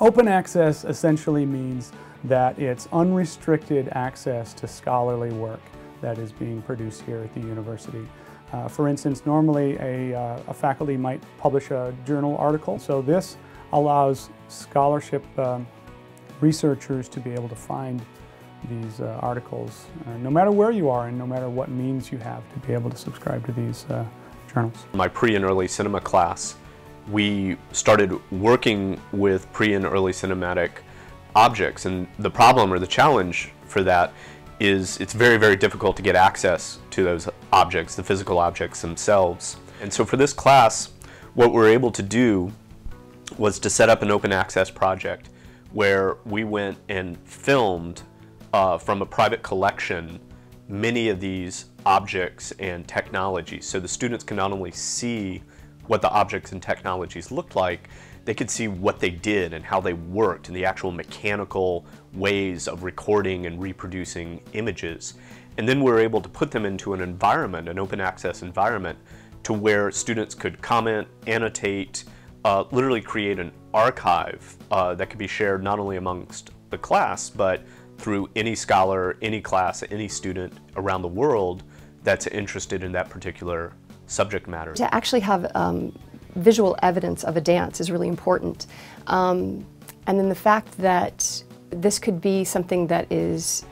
Open access essentially means that it's unrestricted access to scholarly work that is being produced here at the university. For instance, normally a faculty might publish a journal article, so this allows scholarship researchers to be able to find these articles no matter where you are and no matter what means you have to be able to subscribe to these journals. My pre and early cinema class, we started working with pre and early cinematic objects, and the problem or the challenge for that is it's very, very difficult to get access to those objects, the physical objects themselves. And so for this class, what we were able to do was to set up an open access project where we went and filmed from a private collection many of these objects and technologies. So the students can not only see what the objects and technologies looked like, they could see what they did and how they worked and the actual mechanical ways of recording and reproducing images. And then we were able to put them into an environment, an open access environment, to where students could comment, annotate, literally create an archive that could be shared not only amongst the class, but through any scholar, any class, any student around the world that's interested in that particular subject matter. To actually have visual evidence of a dance is really important. And then the fact that this could be something that is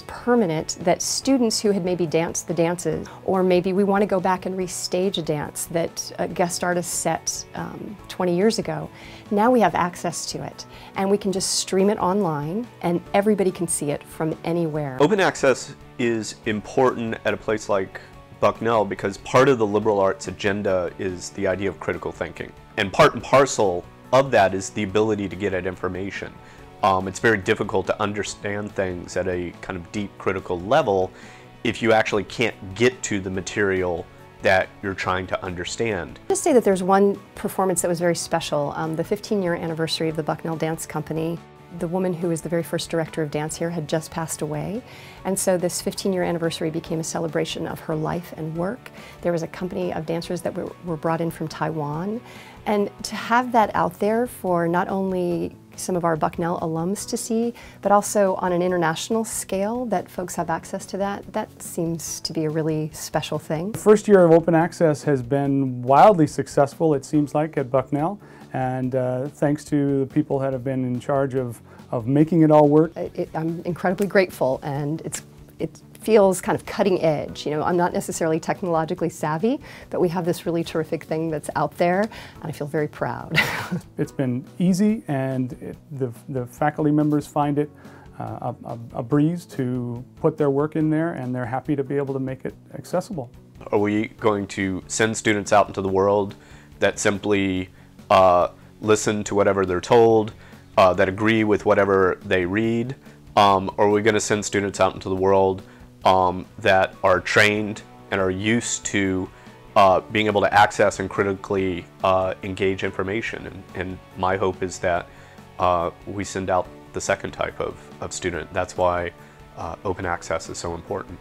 permanent, that students who had maybe danced the dances, or maybe we want to go back and restage a dance that a guest artist set 20 years ago, now we have access to it. And we can just stream it online and everybody can see it from anywhere. Open access is important at a place like Bucknell because part of the liberal arts agenda is the idea of critical thinking. And part and parcel of that is the ability to get at information. It's very difficult to understand things at a kind of deep critical level if you actually can't get to the material that you're trying to understand. I'll just say that there's one performance that was very special, the 15-year anniversary of the Bucknell Dance Company. The woman who was the very first director of dance here had just passed away, and so this 15-year anniversary became a celebration of her life and work. There was a company of dancers that were brought in from Taiwan, and to have that out there for not only some of our Bucknell alums to see, but also on an international scale that folks have access to that seems to be a really special thing. The first year of open access has been wildly successful, it seems like, at Bucknell. And thanks to the people that have been in charge of making it all work. I'm incredibly grateful, and it feels kind of cutting edge. You know, I'm not necessarily technologically savvy, but we have this really terrific thing that's out there, and I feel very proud. It's been easy, and the faculty members find it a breeze to put their work in there, and they're happy to be able to make it accessible. Are we going to send students out into the world that simply listen to whatever they're told, that agree with whatever they read? Or are we going to send students out into the world that are trained and are used to being able to access and critically engage information? And my hope is that we send out the second type of student. That's why open access is so important.